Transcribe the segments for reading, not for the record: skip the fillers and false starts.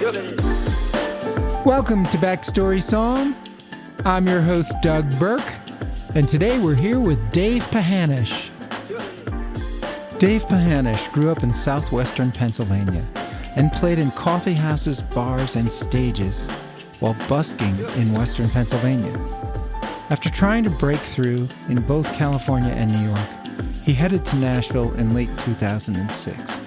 Welcome to Backstory Song. I'm your host, Doug Burke, and today we're here with Dave Pahanish. Dave Pahanish grew up in southwestern Pennsylvania and played in coffeehouses, bars, and stages while busking in western Pennsylvania. After trying to break through in both California and New York, he headed to Nashville in late 2006.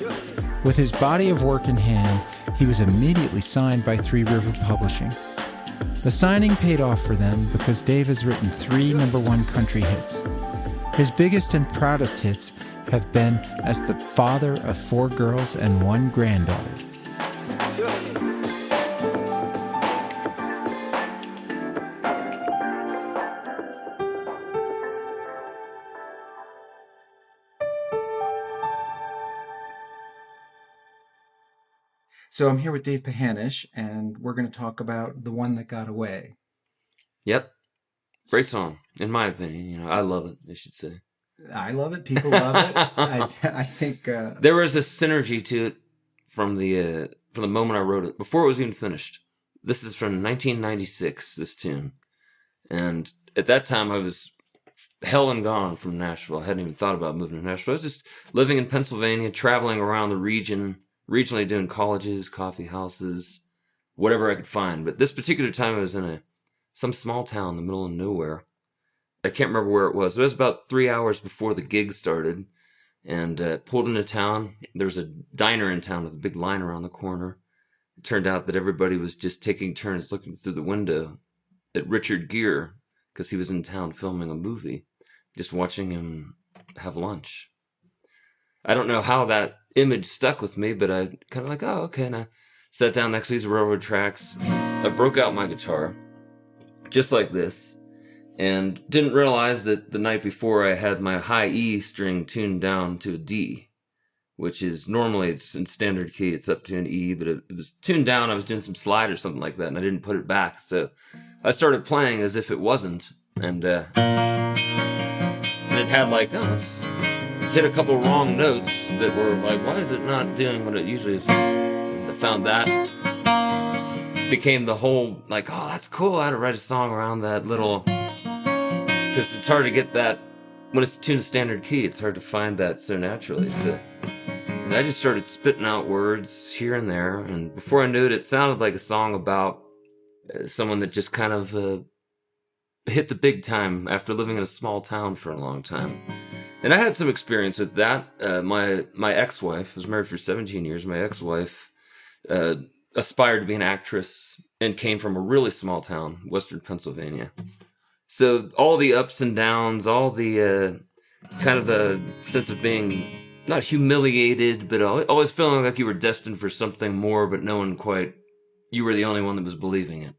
With his body of work in hand, he was immediately signed by Three River Publishing. The signing paid off for them because Dave has written 3 number-one country hits. His biggest and proudest hits have been as the father of 4 girls and 1 granddaughter. So I'm here with Dave Pahanish, and we're going to talk about The One That Got Away. Yep. Great song, in my opinion. You know, I love it, I should say. I love it. People love it. I think... There was a synergy to it from the moment I wrote it, before it was even finished. This is from 1996, this tune. And at that time, I was hell and gone from Nashville. I hadn't even thought about moving to Nashville. I was just living in Pennsylvania, traveling around the region, regionally doing colleges, coffee houses, whatever I could find. But this particular time I was in some small town in the middle of nowhere. I can't remember where it was. It was about 3 hours before the gig started. And pulled into town. There was a diner in town with a big line around the corner. It turned out that everybody was just taking turns looking through the window at Richard Gere, because he was in town filming a movie, just watching him have lunch. I don't know how that image stuck with me, but I kind of like, oh, okay. And I sat down next to these railroad tracks. I broke out my guitar, just like this, and didn't realize that the night before I had my high E string tuned down to a D, which is normally it's in standard key, it's up to an E, but it was tuned down. I was doing some slide or something like that, and I didn't put it back. So I started playing as if it wasn't, and it had like, oh, it's hit a couple wrong notes that were like, why is it not doing what it usually is? And I found that became the whole, like, oh, that's cool. I had to write a song around that little, because it's hard to get that when it's tuned standard key. It's hard to find that so naturally. So and I just started spitting out words here and there, and before I knew it, it sounded like a song about someone that just kind of hit the big time after living in a small town for a long time. And I had some experience with that. My ex-wife, was married for 17 years. My ex-wife aspired to be an actress and came from a really small town, western Pennsylvania. So all the ups and downs, all the kind of the sense of being not humiliated, but always feeling like you were destined for something more, but no one quite, you were the only one that was believing it.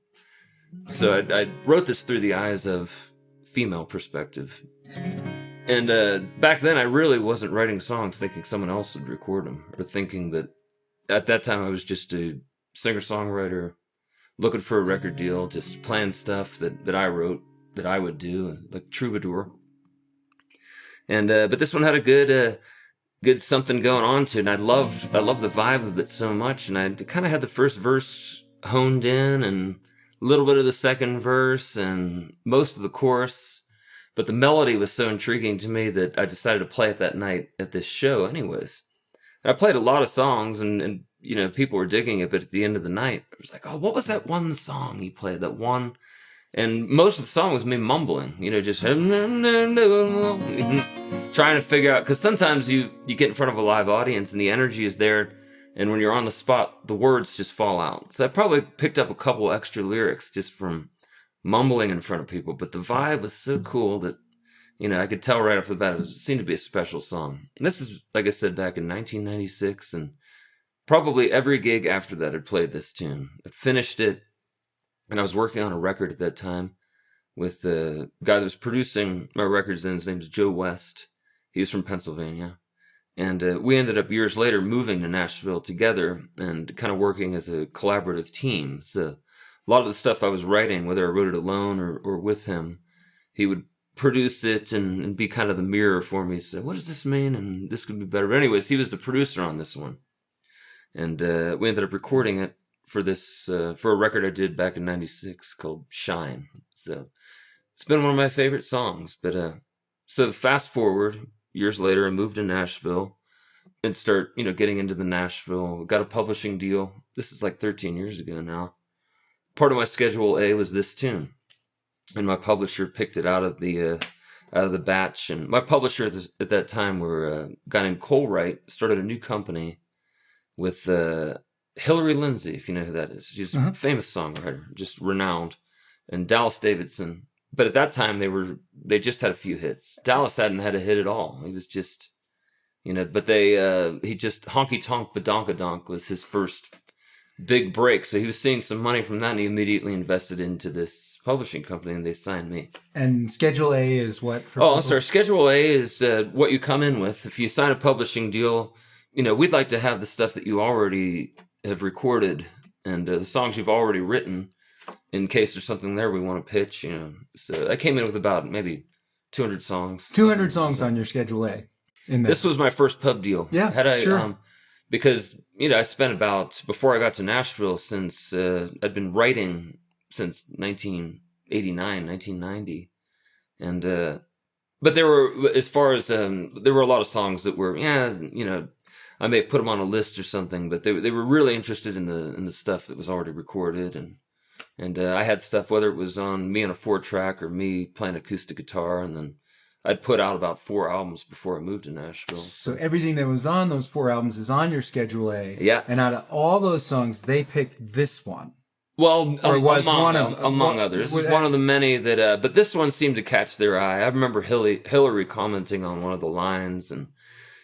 So I wrote this through the eyes of female perspective. And back then, I really wasn't writing songs thinking someone else would record them, or thinking that at that time I was just a singer-songwriter looking for a record deal, just playing stuff that I wrote, that I would do, like troubadour. And but this one had a good something going on to it, and I loved the vibe of it so much, and I kind of had the first verse honed in, and a little bit of the second verse, and most of the chorus. But the melody was so intriguing to me that I decided to play it that night at this show anyways. And I played a lot of songs, and you know, people were digging it, but at the end of the night, I was like, oh, what was that one song he played, that one? And most of the song was me mumbling, you know, just trying to figure out, because sometimes you get in front of a live audience and the energy is there, and when you're on the spot, the words just fall out. So I probably picked up a couple extra lyrics just from mumbling in front of people, but the vibe was so cool that, you know, I could tell right off the bat it seemed to be a special song. And this is, like I said, back in 1996, and probably every gig after that had played this tune. I finished it, and I was working on a record at that time with the guy that was producing my records then. His name's Joe West. He was from Pennsylvania. And we ended up years later moving to Nashville together and kind of working as a collaborative team. So a lot of the stuff I was writing, whether I wrote it alone or with him, he would produce it and be kind of the mirror for me. So what does this mean? And this could be better. But anyways, he was the producer on this one. And we ended up recording it for this for a record I did back in '96 called Shine. So it's been one of my favorite songs. But so fast forward years later, I moved to Nashville and start getting into the Nashville. Got a publishing deal. This is like 13 years ago now. Part of my Schedule A was this tune, and my publisher picked it out of the batch. And my publisher at that time were a guy named Cole Wright. Started a new company with Hillary Lindsey, if you know who that is. She's a famous songwriter, just renowned, and Dallas Davidson. But at that time, they just had a few hits. Dallas hadn't had a hit at all. He was just, but he just Honky Tonk Badonkadonk was his first big break. So he was seeing some money from that, and he immediately invested into this publishing company, and they signed me. And Schedule A is what? I'm sorry. Schedule A is what you come in with. If you sign a publishing deal, we'd like to have the stuff that you already have recorded and the songs you've already written, in case there's something there we want to pitch. So I came in with about maybe 200 songs. 200 songs on your Schedule A. This was my first pub deal. Yeah, sure. Because I spent about, before I got to Nashville, since I'd been writing since 1989, 1990, and but there were, as far as there were a lot of songs that were I may have put them on a list or something, but they were really interested in the stuff that was already recorded, and I had stuff, whether it was on me on a 4-track or me playing acoustic guitar, and then I'd put out about 4 albums before I moved to Nashville. So everything that was on those 4 albums is on your Schedule A. Yeah. And out of all those songs, they picked this one. Well, among others, one of the many that. But this one seemed to catch their eye. I remember Hillary commenting on one of the lines, and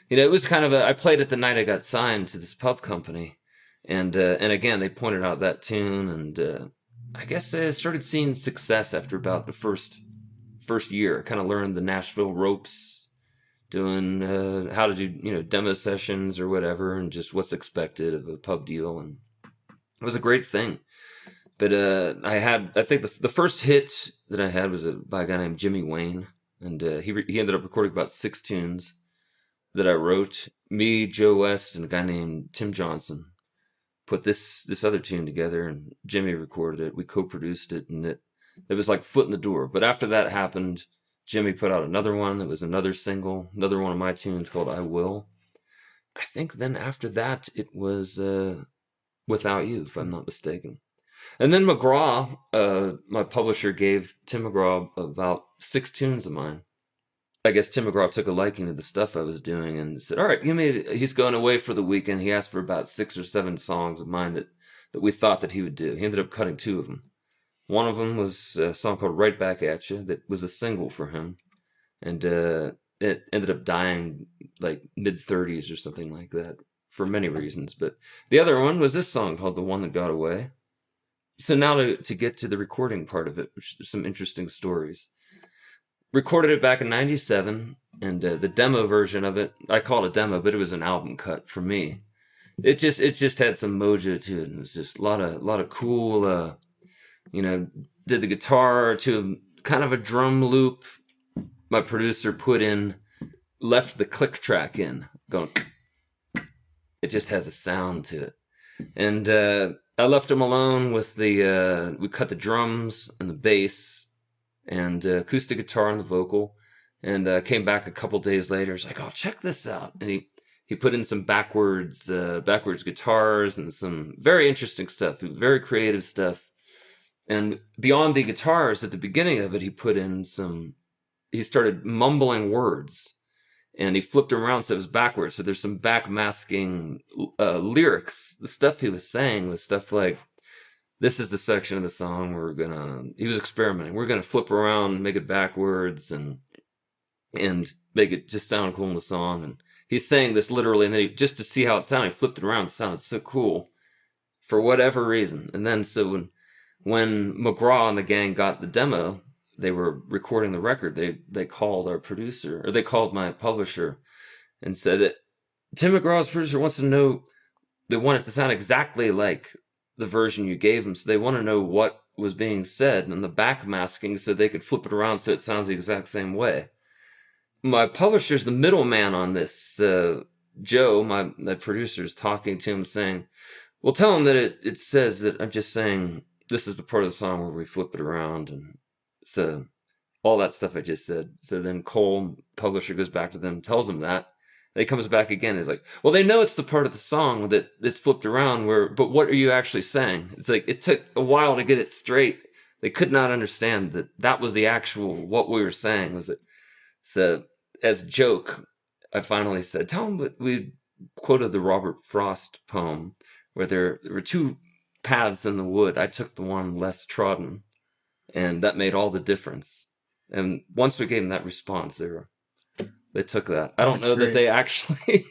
it was kind of I played it the night I got signed to this pub company, and again they pointed out that tune, and I guess I started seeing success after about the first year. Kind of learned the Nashville ropes, doing how to do demo sessions or whatever, and just what's expected of a pub deal, and it was a great thing. But I think the first hit that I had was by a guy named Jimmy Wayne, and he ended up recording about 6 tunes that I wrote. Me, Joe West, and a guy named Tim Johnson put this other tune together, and Jimmy recorded it. We co-produced it, and it was like foot in the door. But after that happened, Jimmy put out another one. It was another single, another one of my tunes called I Will. I think then after that, it was Without You, if I'm not mistaken. And then McGraw, my publisher, gave Tim McGraw about 6 tunes of mine. I guess Tim McGraw took a liking to the stuff I was doing and said, all right, he's going away for the weekend. He asked for about 6 or 7 songs of mine that we thought that he would do. He ended up cutting 2 of them. One of them was a song called Right Back At You that was a single for him. And it ended up dying like mid-30s or something like that for many reasons. But the other one was this song called The One That Got Away. So now to get to the recording part of it, which there's some interesting stories. Recorded it back in '97, and the demo version of it, I call it a demo, but it was an album cut for me. It just had some mojo to it, and it was just a lot of cool, did the guitar to kind of a drum loop. My producer left the click track in, going, it just has a sound to it. And I left him alone with we cut the drums and the bass and acoustic guitar and the vocal, and came back a couple days later. He's like, oh, check this out. And he put in some backwards guitars and some very interesting stuff, very creative stuff. And beyond the guitars, at the beginning of it, he started mumbling words, and he flipped them around so it was backwards. So there's some backmasking lyrics. The stuff he was saying was stuff like, this is the section of the song he was experimenting. We're going to flip around and make it backwards and make it just sound cool in the song. And he's saying this literally, and then just to see how it sounded, he flipped it around. It sounded so cool for whatever reason. And then so when McGraw and the gang got the demo, they were recording the record. They called our producer, or they called my publisher and said that Tim McGraw's producer wants to know, they want it to sound exactly like the version you gave them. So they want to know what was being said and the backmasking so they could flip it around so it sounds the exact same way. My publisher's the middleman on this. Joe, my producer, is talking to him saying, Well, tell them that it says that I'm just saying this is the part of the song where we flip it around, and so all that stuff I just said. So then Cole, publisher, goes back to them, tells them that. And he comes back again. He's like, well, they know it's the part of the song that it's flipped around, but what are you actually saying? It's like, it took a while to get it straight. They could not understand that was the actual, what we were saying. Was it? So as a joke, I finally said, tell them that we quoted the Robert Frost poem where there were two paths in the wood. I took the one less trodden, and that made all the difference. And once we gave them that response, they took that. I don't know that they actually,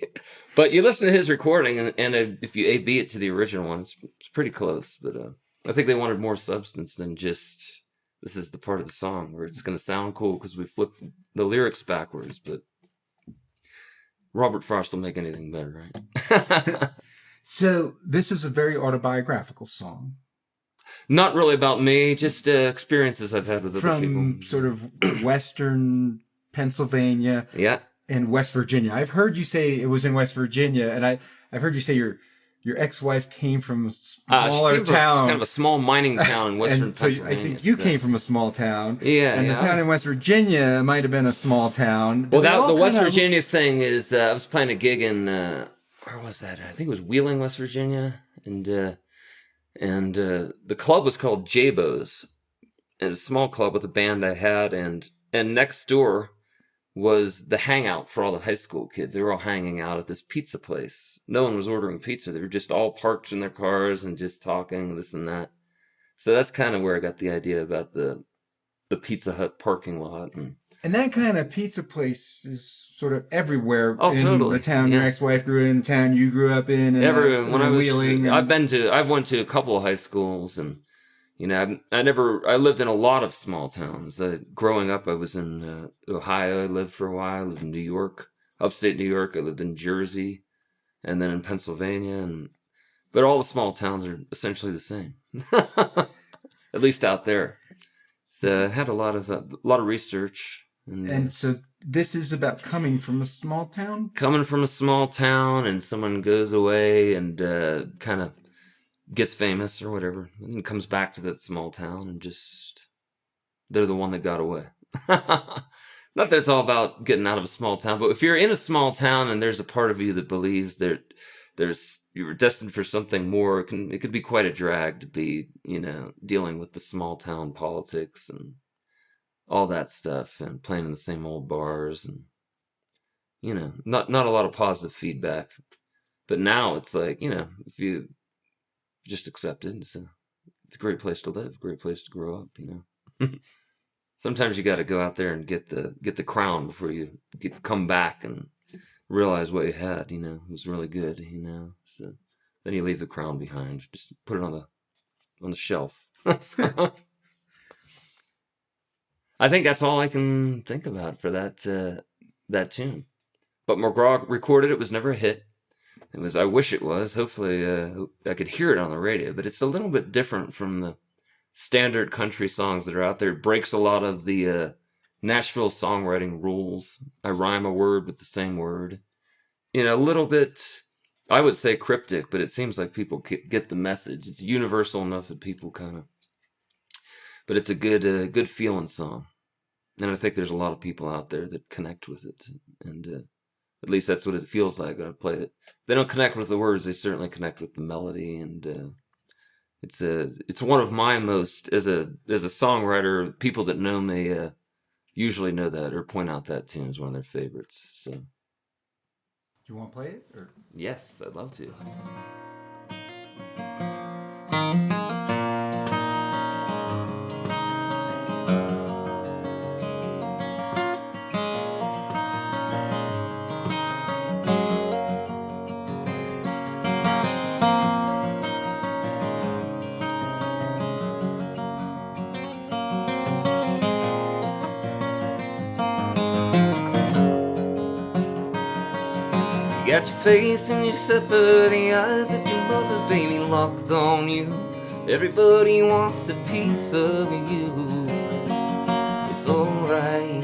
but you listen to his recording, and if you A/B it to the original one, it's pretty close. But I think they wanted more substance than just, this is the part of the song where it's going to sound cool because we flipped the lyrics backwards. But Robert Frost will make anything better, right? So this is a very autobiographical song. Not really about me, just experiences I've had with other people. From sort of Western Pennsylvania, and West Virginia. I've heard you say it was in West Virginia, and I've heard you say your ex-wife came from a smaller town, kind of a small mining town in Western Pennsylvania. I think you came from a small town, and the town in West Virginia might have been a small town. Well, the West Virginia thing is, I was playing a gig in where was that? I think it was Wheeling, West Virginia, and the club was called Jabo's. It was a small club with a band I had, and next door was the hangout for all the high school kids. They were all hanging out at this pizza place. No one was ordering pizza. They were just all parked in their cars and just talking, this and that. So that's kind of where I got the idea about the Pizza Hut parking lot. And that kind of pizza place is sort of everywhere totally. The town your ex-wife grew in, the town you grew up in. And everywhere. When I was Wheeling. I've went to a couple of high schools, and I lived in a lot of small towns. Growing up, I was in Ohio. I lived for a while. I lived in New York, upstate New York. I lived in Jersey, and then in Pennsylvania. But all the small towns are essentially the same, at least out there. So I had a lot of research. And so this is about coming from a small town? Coming from a small town, and someone goes away and kind of gets famous or whatever, and comes back to that small town, and just, they're the one that got away. Not that it's all about getting out of a small town, but if you're in a small town and there's a part of you that believes you were destined for something more, it could be quite a drag to be, dealing with the small town politics and all that stuff, and playing in the same old bars, and not a lot of positive feedback. But now it's like, if you just accept it, it's a great place to live, great place to grow up. Sometimes you got to go out there and get the crown before you come back and realize what you had. It was really good. So then you leave the crown behind, just put it on the shelf. I think that's all I can think about for that tune. But McGraw recorded it. Was never a hit. It was. I wish it was. Hopefully, I could hear it on the radio. But it's a little bit different from the standard country songs that are out there. It breaks a lot of the Nashville songwriting rules. I rhyme a word with the same word. A little bit, I would say cryptic, but it seems like people get the message. It's universal enough that people kind of. But it's a good feeling song, and I think there's a lot of people out there that connect with it, and at least that's what it feels like when I played it. If they don't connect with the words, they certainly connect with the melody, and it's one of my most, as a songwriter, people that know me usually know that or point out that tune as one of their favorites. So, do you want to play it? Or? Yes, I'd love to. Got your face and your separating eyes like your mother, baby, locked on you. Everybody wants a piece of you. It's alright.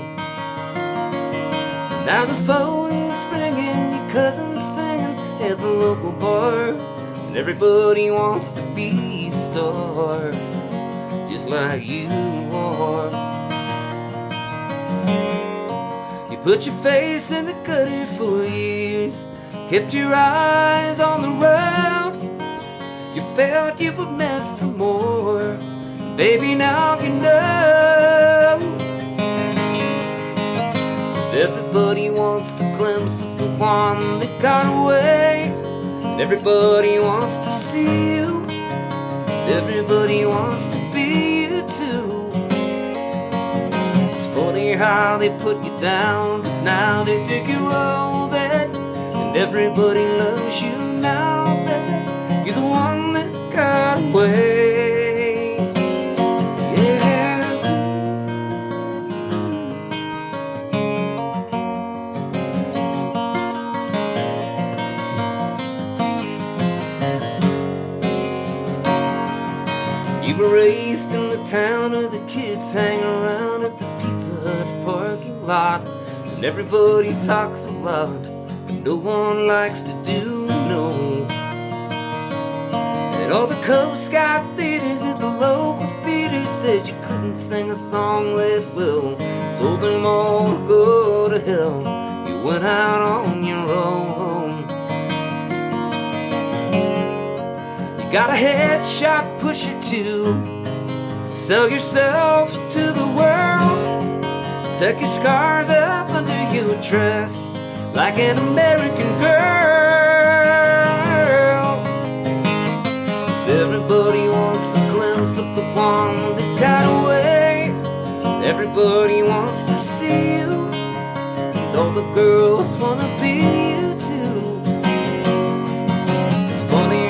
Now the phone is ringing, your cousin's singing at the local bar. and everybody wants to be a star, just like you are. You put your face in the gutter for years, kept your eyes on the road. You felt you were meant for more, baby, now you know. 'Cause everybody wants a glimpse of the one that got away, and everybody wants to see you, everybody wants to be you too. It's funny how they put you down, but now they think you're all that, and everybody loves you now that you're the one that got away. You were raised in the town where the kids hang around at the Pizza Hut parking lot, and everybody talks a lot, but no one likes to do no. And all the Cub Scout theaters at the local theater said you couldn't sing a song that well, told them all to go to hell. You went out on your own. Got a headshot pusher too, sell yourself to the world, tuck your scars up under your dress like an American girl. Everybody wants a glimpse of the one that got away, everybody wants to see you, and all the girls wanna be you too.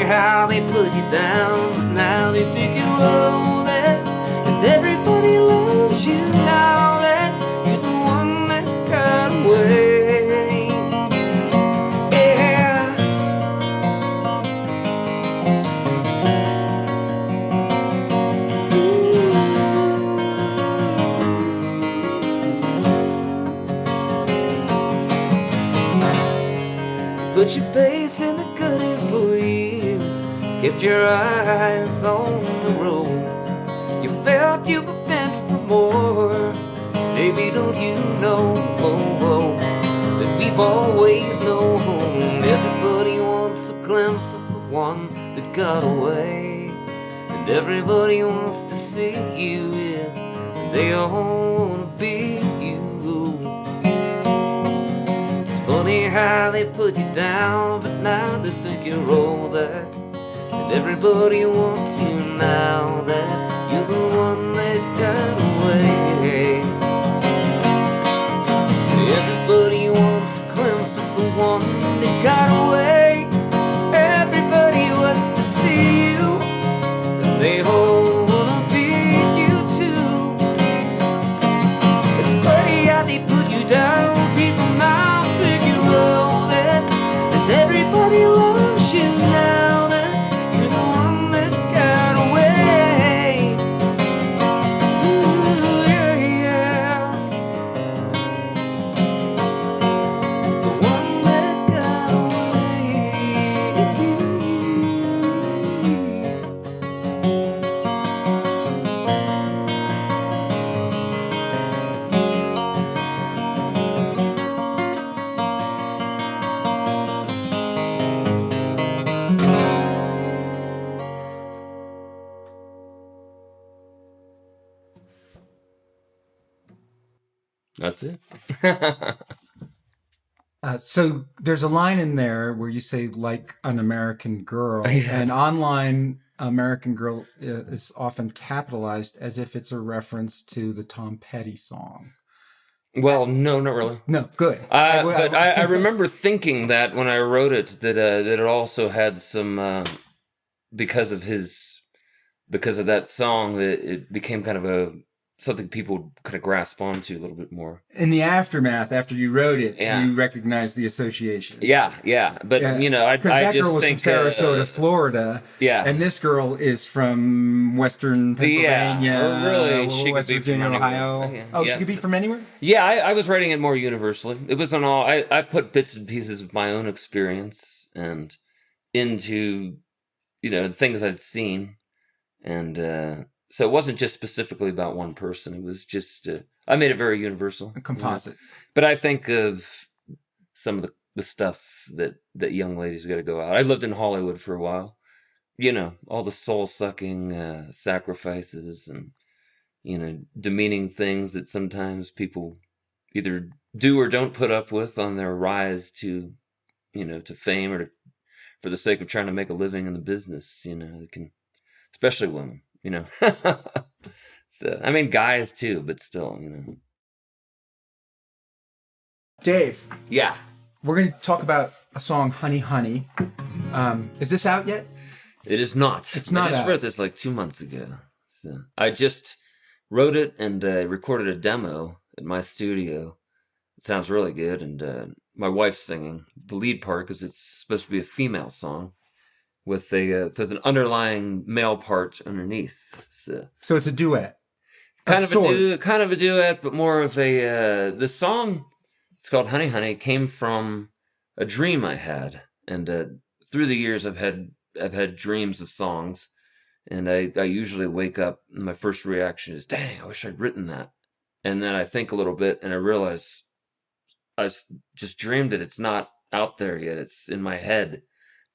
How they put you down, but now they think you owe that, and everybody loves you now that you're the one that got away. Yeah. You put your face in the gutter for years, kept your eyes on the road. You felt you were meant for more. Baby, don't you know that we've always known everybody wants a glimpse of the one that got away, and everybody wants to see you, yeah, and they all wanna be you. It's funny how they put you down, but now they think you're all that, and everybody wants you now that you're the one that got away. Everybody wants a glimpse of the one that got away. Everybody wants to see you, and they all wanna be you too. It's funny how they put you down. People now figure out that everybody loves you now. That's it. So there's a line in there where you say like an American girl, and online American Girl is often capitalized as if it's a reference to the Tom Petty song. Well, no, not really. No, good. But I remember thinking that when I wrote it, that it also had some because of that song, that it became kind of something people kind of grasp onto a little bit more. In the aftermath, after you wrote it, you recognized the association. Yeah. But, I that just girl was think... from Sarasota, Florida. Yeah. And this girl is from Western Pennsylvania. Really, she West could be Virginia, from Ohio. Anywhere. She could be from anywhere? Yeah, I was writing it more universally. It wasn't all... I put bits and pieces of my own experience and into things I'd seen. And so it wasn't just specifically about one person. It was just, I made it very universal. A composite. But I think of some of the stuff that young ladies got to go out. I lived in Hollywood for a while. All the soul-sucking sacrifices and, demeaning things that sometimes people either do or don't put up with on their rise to, to fame or for the sake of trying to make a living in the business. It can, especially women, So, I mean, guys too, but still, Dave. Yeah. We're going to talk about a song, Honey, Honey. Is this out yet? It is not. It's not I just out. wrote this like 2 months ago. So I just wrote it and recorded a demo at my studio. It sounds really good. And my wife's singing the lead part because it's supposed to be a female song with an underlying male part underneath. So it's a duet. Kind of a duet, but more of a the song. It's called Honey Honey. Came from a dream I had, and through the years I've had dreams of songs, and I usually wake up and my first reaction is, "Dang, I wish I'd written that," and then I think a little bit and I realize I just dreamed it. It's not out there yet. It's in my head,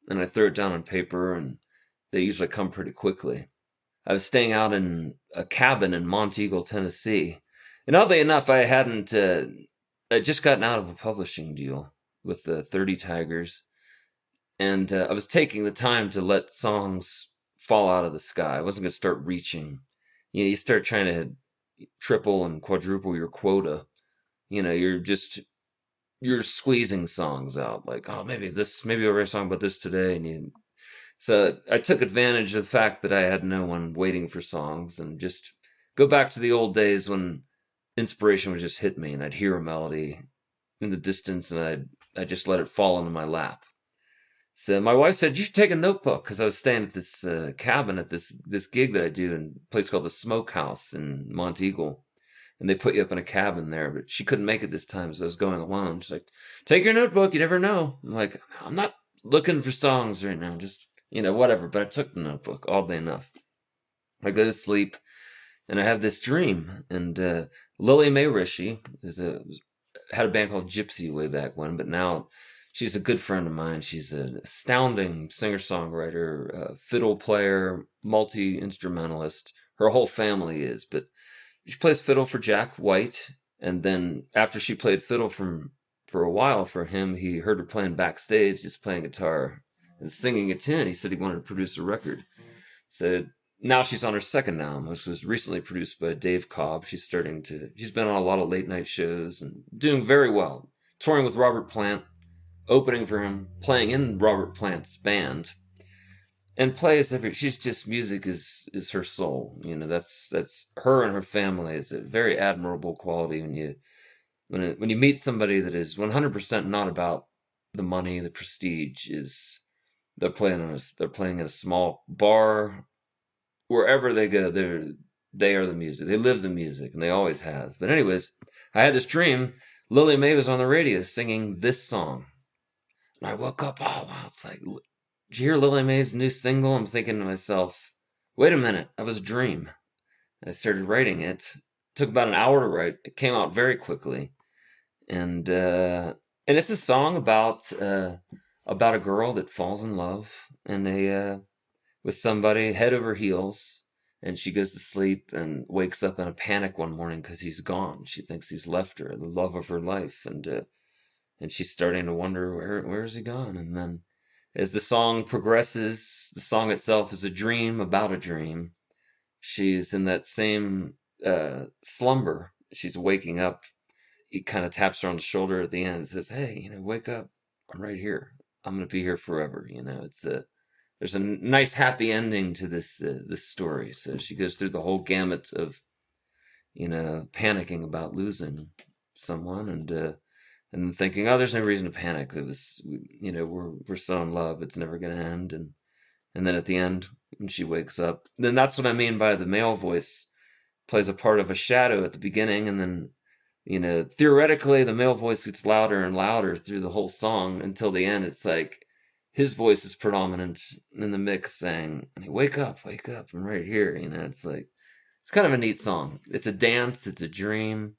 and I throw it down on paper, and they usually come pretty quickly. I was staying out in a cabin in Monteagle, Tennessee. And oddly enough, I hadn't, I'd just gotten out of a publishing deal with the 30 Tigers. And I was taking the time to let songs fall out of the sky. I wasn't going to start reaching. You start trying to triple and quadruple your quota. You're squeezing songs out. Like, oh, maybe I'll write a song about this today. So I took advantage of the fact that I had no one waiting for songs and just go back to the old days when inspiration would just hit me and I'd hear a melody in the distance and I'd just let it fall into my lap. So my wife said, you should take a notebook, because I was staying at this cabin at this gig that I do in a place called the Smokehouse in Monteagle. And they put you up in a cabin there, but she couldn't make it this time, so I was going alone. She's like, take your notebook, you never know. I'm like, I'm not looking for songs right now, just... whatever. But I took the notebook, oddly enough. I go to sleep, and I have this dream. And Lily Mae Rishi had a band called Gypsy way back when, but now she's a good friend of mine. She's an astounding singer-songwriter, fiddle player, multi-instrumentalist. Her whole family is, but she plays fiddle for Jack White. And then after she played fiddle for a while for him, he heard her playing backstage, just playing guitar and singing a tune. He said he wanted to produce a record. So now she's on her second album, which was recently produced by Dave Cobb. She's been on a lot of late night shows and doing very well. Touring with Robert Plant, opening for him, playing in Robert Plant's band, and plays she's just, music is her soul. That's her and her family. Is a very admirable quality when you meet somebody that is 100% not about the money, the prestige. They're playing in a small bar. Wherever they go, they are the music. They live the music, and they always have. But anyways, I had this dream. Lily Mae was on the radio singing this song. And I woke up, oh wow, it's like, did you hear Lily Mae's new single? I'm thinking to myself, wait a minute, that was a dream. And I started writing it. It took about an hour to write. It came out very quickly. And it's a song about a girl that falls in love with somebody head over heels, and she goes to sleep and wakes up in a panic one morning because he's gone. She thinks he's left her, the love of her life, and she's starting to wonder where is he gone. And then as the song progresses, the song itself is a dream about a dream. She's in that same slumber. She's waking up. He kind of taps her on the shoulder at the end and says, hey, wake up. I'm right here. I'm going to be here forever. There's a nice happy ending to this story. So she goes through the whole gamut of, panicking about losing someone and thinking, oh, there's no reason to panic. It was, we're so in love. It's never going to end. And then at the end, when she wakes up, then that's what I mean by the male voice plays a part of a shadow at the beginning. And then, theoretically, the male voice gets louder and louder through the whole song until the end. It's like, his voice is predominant in the mix, saying, wake up, I'm right here. It's like, it's kind of a neat song. It's a dance, it's a dream.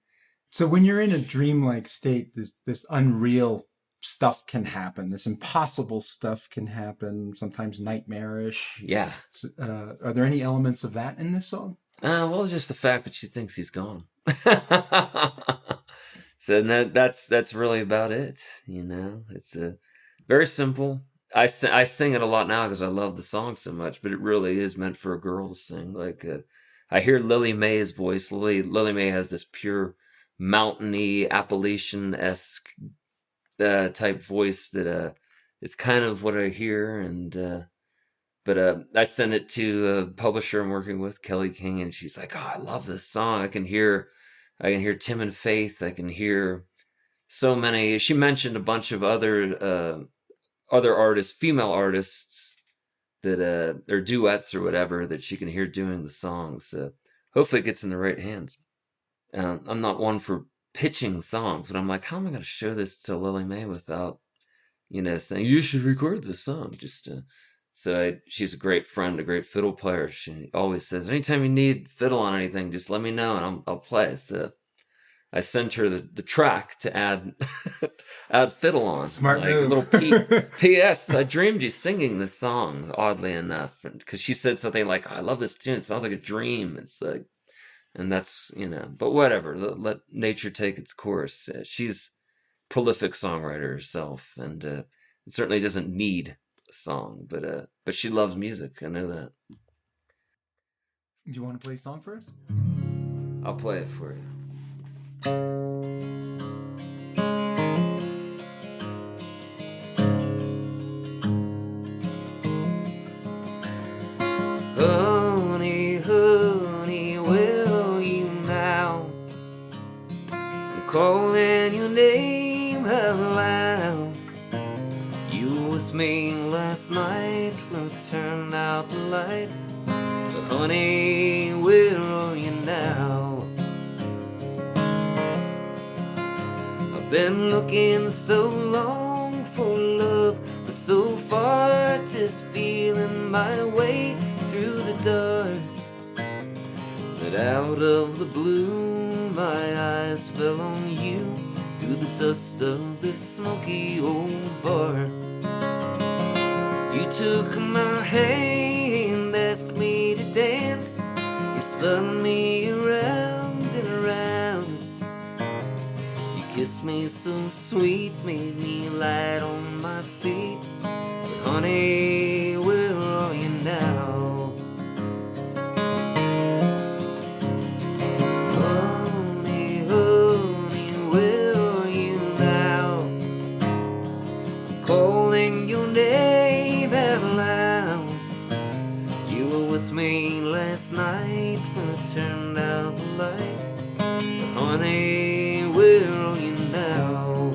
So when you're in a dreamlike state, this unreal stuff can happen. This impossible stuff can happen, sometimes nightmarish. Yeah. Are there any elements of that in this song? Well, just the fact that she thinks he's gone. So that's really about it. It's very simple. I sing it a lot now because I love the song so much, but it really is meant for a girl to sing. Like I hear Lily Mae's voice. Lily Mae has this pure mountainy Appalachian-esque type voice that is kind of what I hear. And but I sent it to a publisher I'm working with, Kelly King, and she's like, "Oh, I love this song. I can hear Tim and Faith. I can hear so many." She mentioned a bunch of other artists, female artists that or duets or whatever that she can hear doing the songs. So hopefully it gets in the right hands. I'm not one for pitching songs, but I'm like, how am I going to show this to Lily Mae without, saying you should record this song? She's a great friend, a great fiddle player. She always says, anytime you need fiddle on anything, just let me know and I'll play. So I sent her the track to add fiddle on. Smart like move. A little P.S. I dreamed you singing this song, oddly enough, because she said something like, oh, I love this tune. It sounds like a dream. It's like, and that's, but whatever. Let nature take its course. She's a prolific songwriter herself, and it certainly doesn't need a song, but she loves music. I know that. Do you want to play a song for us? I'll play it for you. Honey, honey, where are you now? I'm calling your name out loud. You were with me last night when we turned out the light. But honey, where are you now? I've been looking so long for love, but so far just feeling my way through the dark. But out of the blue, my eyes fell on you through the dust of this smoky old bar. You took my hand, asked me to dance. You spun me around and around. You kissed me so sweet, made me light on my feet. But honey, where are you now? Honey, honey, where are you now? I'm calling your name out loud. You were with me last night when I turned out the light. But honey, where are you now?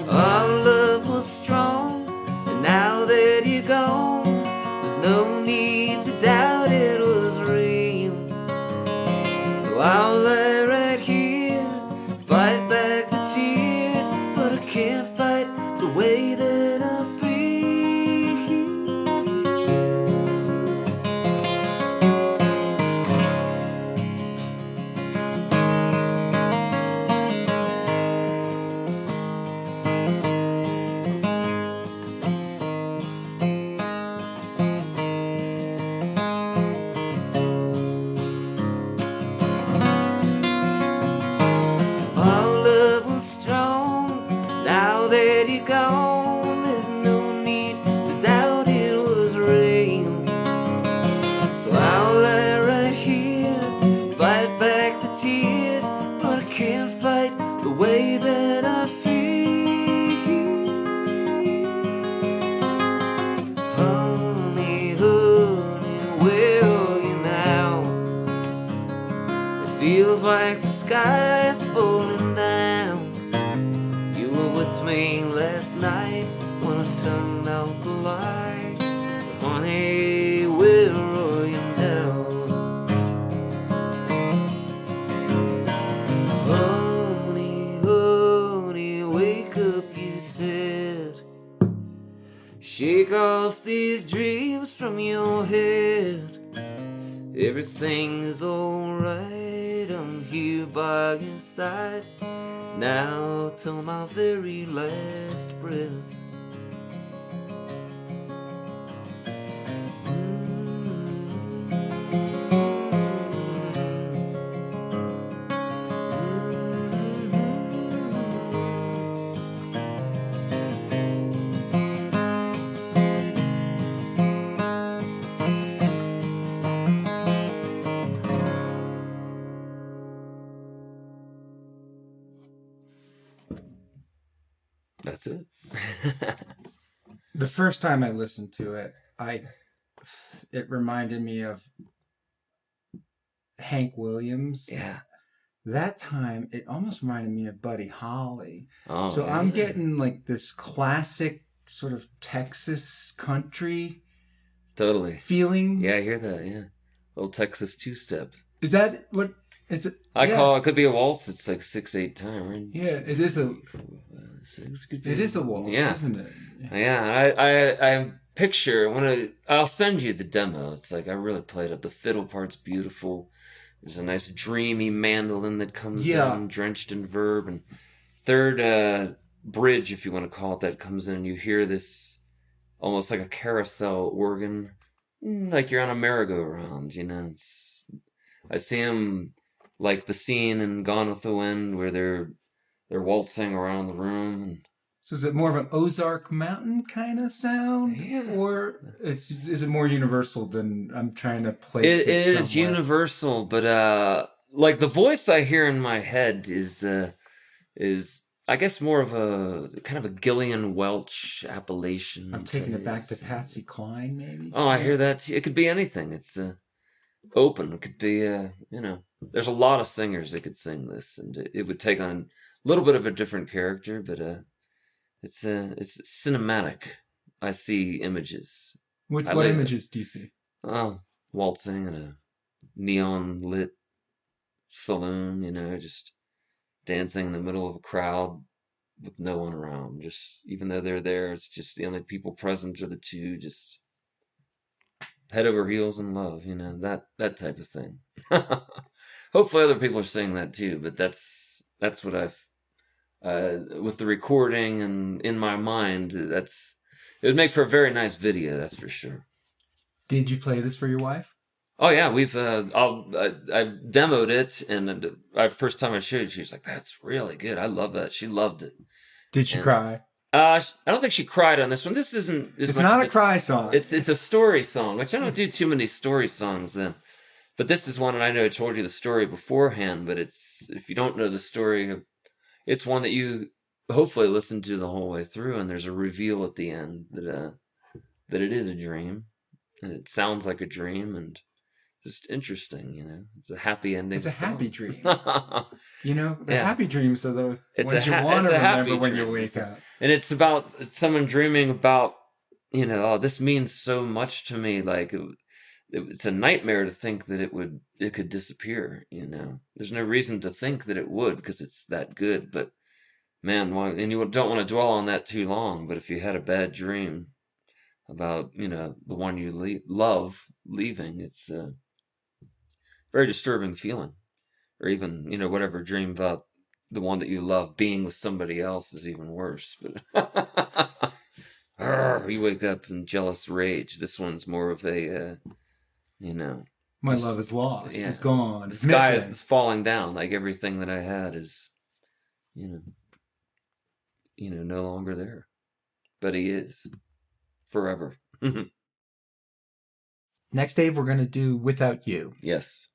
Our love was strong, and now that you're gone, there's no need to doubt it was real. So I'll lie right here, fight back the tears, but I can't fight the way that I feel. Our love was strong, now that you're gone, there's no need to doubt it was real. So I'll lie right here, fight back the tears, but I can't fight the way that I feel. Honey, honey, where are you now? It feels like the sky's falling down. You were with me last night when I turned out the light. But honey, where are you now? Honey, honey, wake up off these dreams from your head. Everything is alright, I'm here by your side now till my very last breath. That's it. The first time I listened to it, it reminded me of Hank Williams. Yeah. That time, it almost reminded me of Buddy Holly. Oh, so yeah. I'm getting like this classic sort of Texas country Totally feeling. Yeah, I hear that. Yeah, little Texas two-step. Is that what it's? I call it. Could be a waltz. It's like 6/8 time, right? Yeah, it is a. It is a waltz, yeah. Isn't it? Yeah, I picture I'll send you the demo. It's like I really played up. The fiddle part's beautiful. There's a nice dreamy mandolin that comes in, drenched in verb, and third bridge, if you want to call it that, comes in, and you hear this almost like a carousel organ, like you're on a merry-go-round. I see him like the scene in Gone with the Wind where they're waltzing around the room. And so is it more of an Ozark Mountain kind of sound? Yeah. Or is it more universal than I'm trying to place it It somewhere? is universal, but like the voice I hear in my head is I guess more of a kind of a Gillian Welch Appalachian. I'm taking it back to Patsy Cline, maybe? Oh, I hear that too. It could be anything. It's open. It could be, there's a lot of singers that could sing this, and it would take on a little bit of a different character, but it's cinematic. I see images. What images do you see? Oh, waltzing in a neon lit saloon, just dancing in the middle of a crowd with no one around. Just even though they're there, it's just the only people present are the two, just head over heels in love, that type of thing. Hopefully other people are saying that too, but that's what I've with the recording and in my mind, it would make for a very nice video, that's for sure. Did you play this for your wife? Oh yeah, we've I demoed it, and the first time I showed it, she was like, "That's really good. I love that." She loved it. Did she cry? I don't think she cried on this one. This isn't. It's not a cry song. It's a story song, which I don't do too many story songs in. But this is one, and I know I told you the story beforehand. But if you don't know the story, it's one that you hopefully listen to the whole way through, and there's a reveal at the end that it is a dream, and it sounds like a dream, and just interesting, It's a happy ending. It's a song. Happy dream. The happy dreams are the ones you want to remember when you wake up. And it's about someone dreaming about, oh, this means so much to me. Like it's a nightmare to think that it could disappear. There's no reason to think that it would because it's that good. But man, and you don't want to dwell on that too long. But if you had a bad dream about the one you love leaving, it's very disturbing feeling. Or even, whatever dream about the one that you love being with somebody else is even worse. But you wake up in jealous rage. This one's more of a, my love is lost. Yeah. It's gone. The sky is falling down. Like everything that I had is, no longer there. But he is. Forever. Next, Dave, we're going to do Without You. Yes.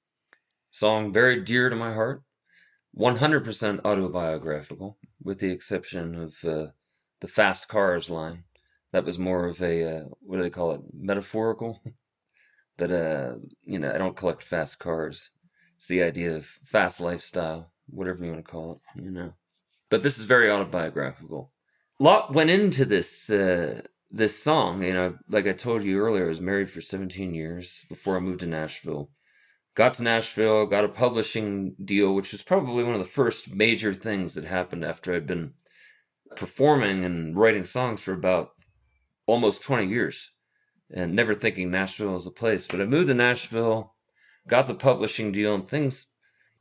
Song very dear to my heart. 100% autobiographical, with the exception of the Fast Cars line. That was more of a, what do they call it, metaphorical? But, I don't collect fast cars. It's the idea of fast lifestyle, whatever you want to call it, But this is very autobiographical. A lot went into this this song. Like I told you earlier, I was married for 17 years before I moved to Nashville. Got to Nashville, got a publishing deal, which was probably one of the first major things that happened after I'd been performing and writing songs for about almost 20 years. and never thinking Nashville was a place. But I moved to Nashville, got the publishing deal, and things,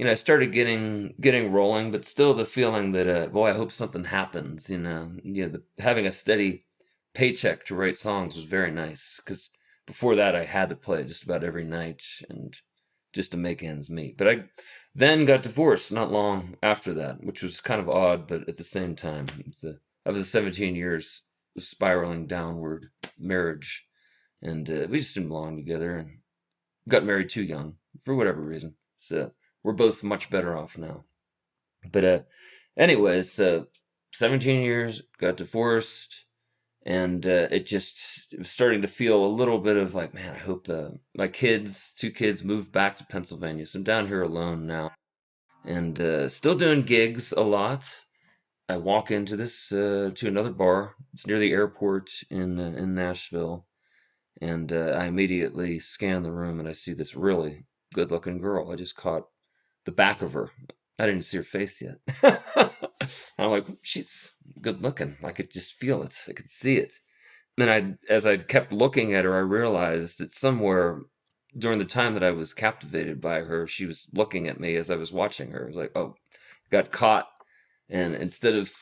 I started getting rolling, but still the feeling that, boy, I hope something happens. Having a steady paycheck to write songs was very nice, because before that I had to play just about every night and just to make ends meet. But I then got divorced not long after that, which was kind of odd, but at the same time, I was a 17 years spiraling downward marriage, and we just didn't belong together, and got married too young for whatever reason. So we're both much better off now. But anyways, 17 years, got divorced, and it was starting to feel a little bit of like, man, I hope my two kids moved back to Pennsylvania. So I'm down here alone now, and still doing gigs a lot. I walk into to another bar. It's near the airport in Nashville, and I immediately scan the room, and I see this really good-looking girl. I just caught the back of her. I didn't see her face yet. I'm like, she's good looking. I could just feel it. I could see it. And as I kept looking at her, I realized that somewhere during the time that I was captivated by her, she was looking at me as I was watching her. I was like, oh, got caught. And instead of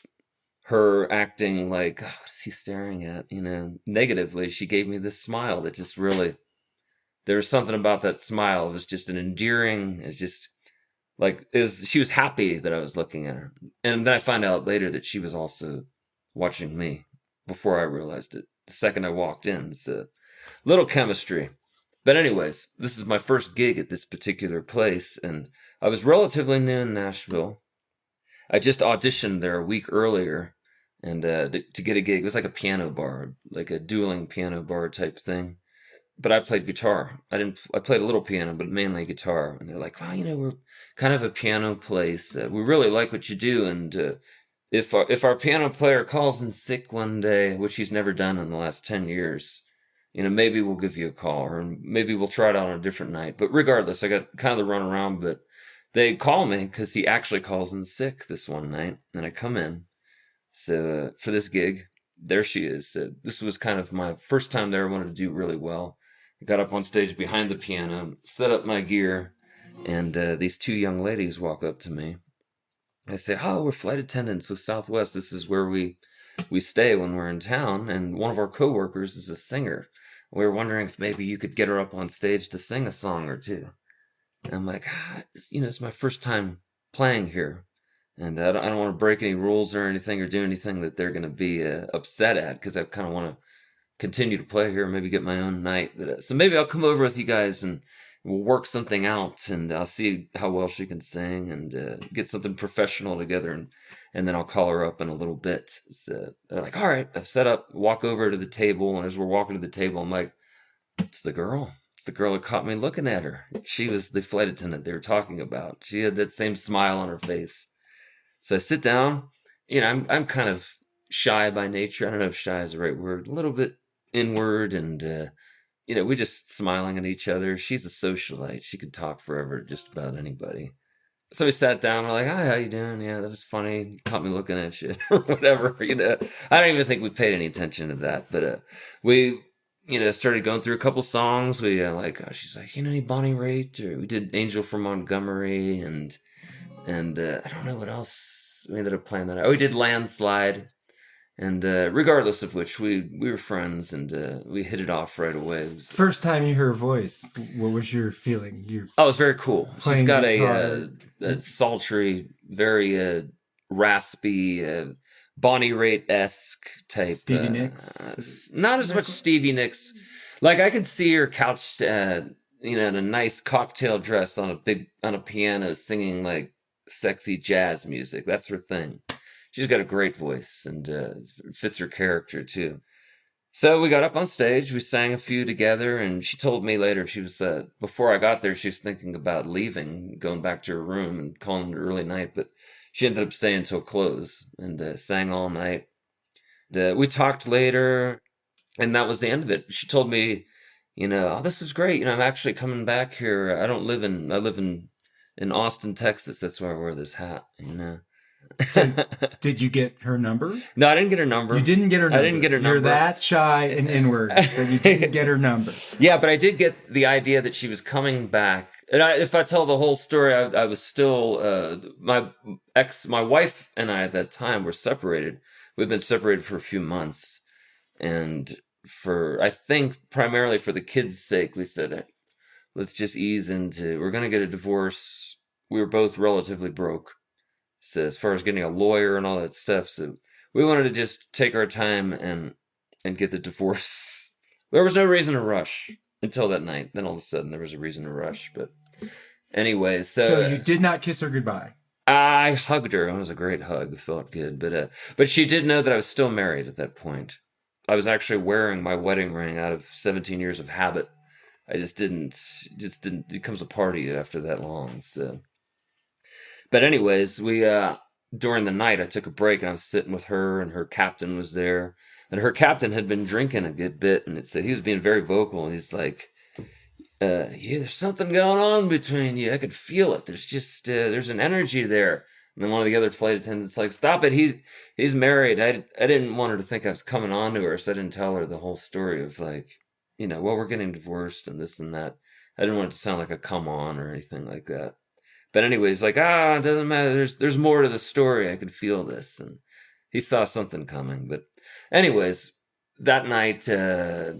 her acting like, oh, what is he staring at, negatively, she gave me this smile that just really, there was something about that smile. It was just an endearing, it's just like, she was happy that I was looking at her. And then I found out later that she was also watching me before I realized it. The second I walked in, it's a little chemistry. But anyways, this is my first gig at this particular place, and I was relatively new in Nashville. I just auditioned there a week earlier, and to get a gig. It was like a piano bar, like a dueling piano bar type thing. But I played guitar. I played a little piano, but mainly guitar. And they're like, well, we're kind of a piano place. We really like what you do. And if our piano player calls in sick one day, which he's never done in the last 10 years, maybe we'll give you a call, or maybe we'll try it out on a different night. But regardless, I got kind of the runaround, but they call me because he actually calls in sick this one night. And I come in. So for this gig, there she is. This was kind of my first time there. I wanted to do really well. I got up on stage behind the piano, set up my gear, and these two young ladies walk up to me. I say, oh, we're flight attendants with Southwest. This is where we stay when we're in town, and one of our coworkers is a singer. We were wondering if maybe you could get her up on stage to sing a song or two. And I'm like, it's my first time playing here, and I don't want to break any rules or anything or do anything that they're going to be upset at, because I kind of want to continue to play here, maybe get my own night. So maybe I'll come over with you guys and we'll work something out, and I'll see how well she can sing, and get something professional together, and then I'll call her up in a little bit. So they're like, all right. I've set up, walk over to the table, and as we're walking to the table, I'm like, it's the girl. It's the girl that caught me looking at her. She was the flight attendant they were talking about. She had that same smile on her face. So I sit down. I'm kind of shy by nature. I don't know if shy is the right word. A little bit inward, and we're just smiling at each other. She's a socialite. She could talk forever to just about anybody. So we sat down. We're like, hi, how you doing? Yeah, that was funny. You caught me looking at you. Whatever, I don't even think we paid any attention to that. But we, started going through a couple songs. We she's like, any Bonnie Raitt? Or we did Angel from Montgomery, and I don't know what else we ended up playing that. Oh, we did Landslide. And regardless of which, we were friends, and we hit it off right away. First time you heard her voice, what was your feeling? Oh, it was very cool. She's got a sultry, very raspy, Bonnie Raitt-esque type. Stevie Nicks? Not as much Stevie Nicks. Like, I could see her couched, in a nice cocktail dress on a piano, singing like sexy jazz music. That's her thing. She's got a great voice, and fits her character, too. So we got up on stage, we sang a few together, and she told me later, she was, before I got there, she was thinking about leaving, going back to her room and calling it an early night, but she ended up staying until close, and sang all night. We talked later, and that was the end of it. She told me, oh, this is great, I'm actually coming back here. I live in Austin, Texas. That's why I wear this hat, So, did you get her number? No, I didn't get her number. You didn't get her number. I didn't get her number. You're that shy and inward that you didn't get her number. Yeah, but I did get the idea that she was coming back. And if I tell the whole story, I was still my wife and I at that time were separated. We've been separated for a few months, and I think primarily for the kids' sake, we said, let's just ease into. We're gonna get a divorce. We were both relatively broke, so as far as getting a lawyer and all that stuff. So we wanted to just take our time and get the divorce. There was no reason to rush until that night. Then all of a sudden there was a reason to rush. But anyway, so you did not kiss her goodbye. I hugged her. It was a great hug. It felt good. But she did know that I was still married at that point. I was actually wearing my wedding ring out of 17 years of habit. I just didn't, it becomes a part of you after that long. So, but anyways, during the night, I took a break and I was sitting with her, and her captain was there, and her captain had been drinking a good bit, and he was being very vocal. He's like, yeah, there's something going on between you. I could feel it. There's just, there's an energy there. And then one of the other flight attendants like, stop it. He's married. I didn't want her to think I was coming on to her. So I didn't tell her the whole story of like, well, we're getting divorced and this and that. I didn't want it to sound like a come on or anything like that. But anyways, like, it doesn't matter. There's more to the story. I could feel this. And he saw something coming. But anyways, that night,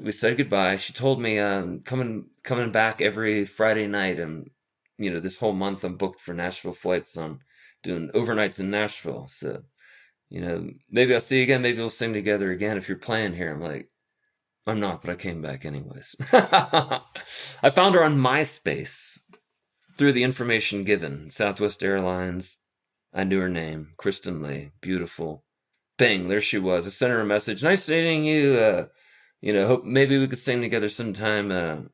we said goodbye. She told me, coming back every Friday night. And, this whole month I'm booked for Nashville flights. I'm doing overnights in Nashville. So, maybe I'll see you again. Maybe we'll sing together again if you're playing here. I'm like, I'm not, but I came back anyways. I found her on MySpace through the information given. Southwest Airlines. I knew her name. Kristen Lee. Beautiful. Bang, there she was. I sent her a message. Nice meeting you. Hope maybe we could sing together sometime.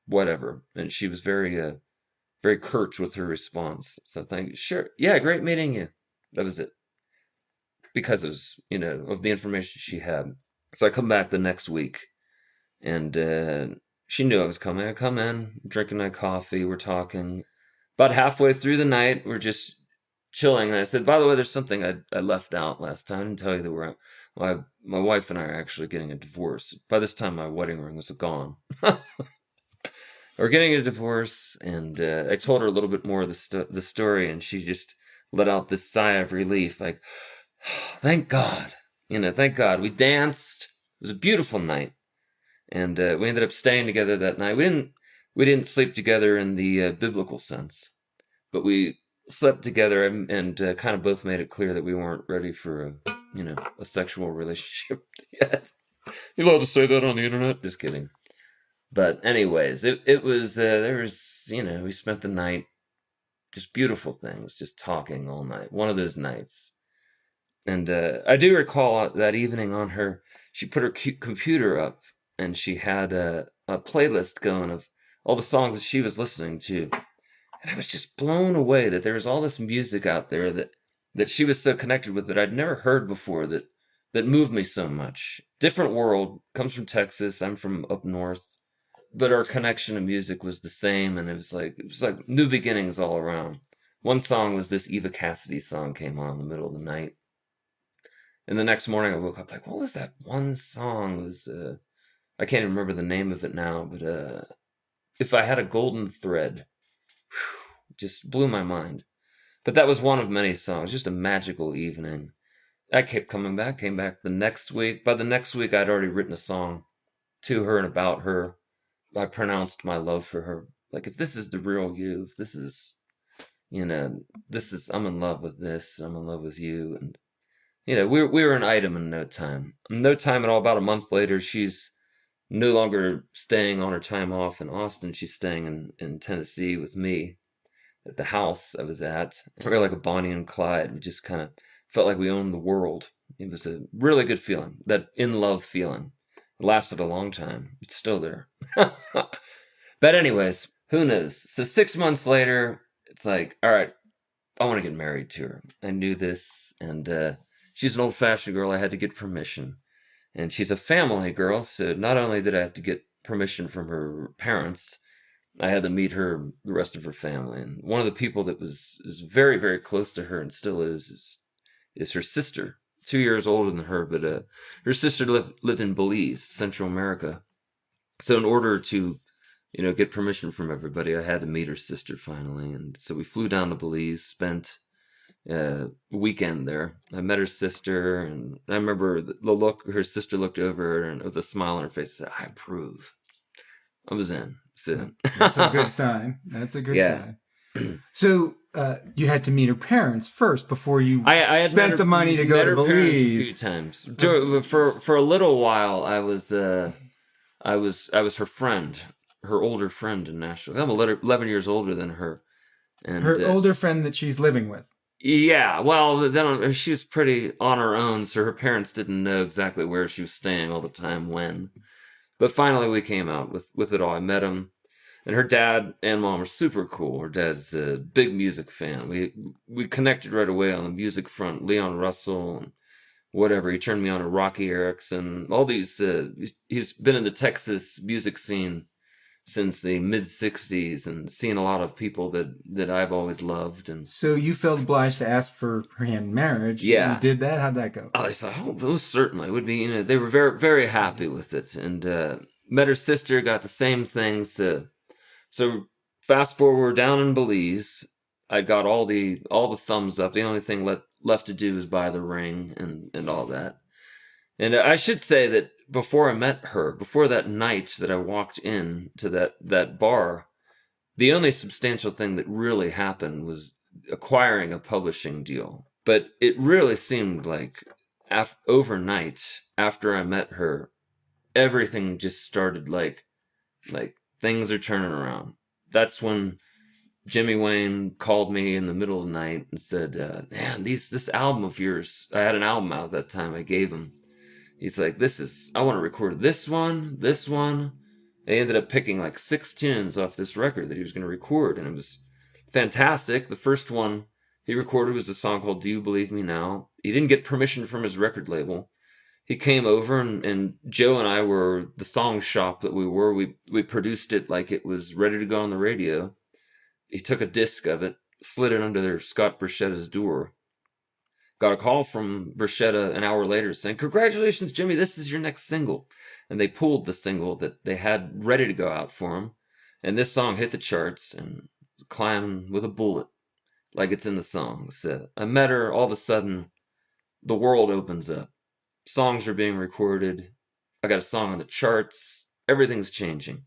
Whatever. And she was very, very curt with her response. So I think, sure. Yeah, great meeting you. That was it. Because it was, of the information she had. So I come back the next week, and she knew I was coming. I come in, drinking my coffee, we're talking. About halfway through the night, we're just chilling. And I said, by the way, there's something I left out last time. I didn't tell you that my wife and I are actually getting a divorce. By this time, my wedding ring was gone. We're getting a divorce, and I told her a little bit more of the story, and she just let out this sigh of relief, like, thank God. Thank God. We danced. It was a beautiful night. And we ended up staying together that night. We didn't sleep together in the biblical sense. But we slept together and kind of both made it clear that we weren't ready for a sexual relationship yet. You allowed to say that on the internet? Just kidding. But anyways, it was, there was, we spent the night, just beautiful things, just talking all night. One of those nights. And I do recall that evening she put her computer up, and she had a playlist going of all the songs that she was listening to. And I was just blown away that there was all this music out there that she was so connected with that I'd never heard before that moved me so much. Different world, comes from Texas, I'm from up north. But our connection to music was the same, and it was like new beginnings all around. One song was this Eva Cassidy song came on in the middle of the night. And the next morning I woke up like, what was that one song? It was, I can't even remember the name of it now, but If I Had a Golden Thread. Just blew my mind. But that was one of many songs, just a magical evening. I kept came back the next week. By the next week, I'd already written a song to her and about her. I pronounced my love for her. Like, if this is the real you, if this is, I'm in love with this, I'm in love with you, and we were an item in no time. No time at all. About a month later, she's no longer staying on her time off in Austin. She's staying in Tennessee with me at the house I was at. We were like a Bonnie and Clyde. We just kind of felt like we owned the world. It was a really good feeling, that in-love feeling. It lasted a long time. It's still there. But anyways, who knows? So 6 months later, it's like, all right, I want to get married to her. I knew this, and she's an old-fashioned girl. I had to get permission. And she's a family girl, so not only did I have to get permission from her parents, I had to meet her, the rest of her family. And one of the people that is very, very close to her and still is her sister, 2 years older than her, but her sister lived in Belize, Central America. So in order to, get permission from everybody, I had to meet her sister finally. And so we flew down to Belize, spent a weekend there. I met her sister, and I remember the look, her sister looked over and with a smile on her face said, "I approve." I was in. So that's a good sign. That's a good sign. So you had to meet her parents first before you I had spent the money to go to Belize. A few times. For a little while, I was her friend, her older friend in Nashville. I'm 11 years older than her. And her older friend that she's living with. Yeah, well, then she was pretty on her own, so her parents didn't know exactly where she was staying all the time when. But finally, we came out with it all. I met him, and her dad and mom are super cool. Her dad's a big music fan. We connected right away on the music front. Leon Russell and whatever. He turned me on to Rocky Erickson. All these. He's been in the Texas music scene since the mid-'60s and seen a lot of people that I've always loved. And so you felt obliged to ask for her hand in marriage. Yeah. You did that? How'd that go? I thought, most certainly. It would be, they were very, very happy with it. And met her sister, got the same things. So fast forward, down in Belize, I got all the thumbs up. The only thing left to do was buy the ring and all that. And I should say that before I met her, before that night that I walked in to that bar, the only substantial thing that really happened was acquiring a publishing deal. But it really seemed like overnight, after I met her, everything just started like things are turning around. That's when Jimmy Wayne called me in the middle of the night and said, "Man, this album of yours," I had an album out at that time, I gave him. He's like, I want to record this one. They ended up picking like 6 tunes off this record that he was going to record, and it was fantastic. The first one he recorded was a song called "Do You Believe Me Now?" He didn't get permission from his record label. He came over, and Joe and I were the song shop that we were. We produced it like it was ready to go on the radio. He took a disc of it, slid it under Scott Bruschetta's door. Got a call from Bruschetta an hour later saying, "Congratulations, Jimmy, this is your next single." And they pulled the single that they had ready to go out for him. And this song hit the charts and climbing with a bullet, like it's in the song. So I met her, all of a sudden, the world opens up. Songs are being recorded. I got a song on the charts. Everything's changing.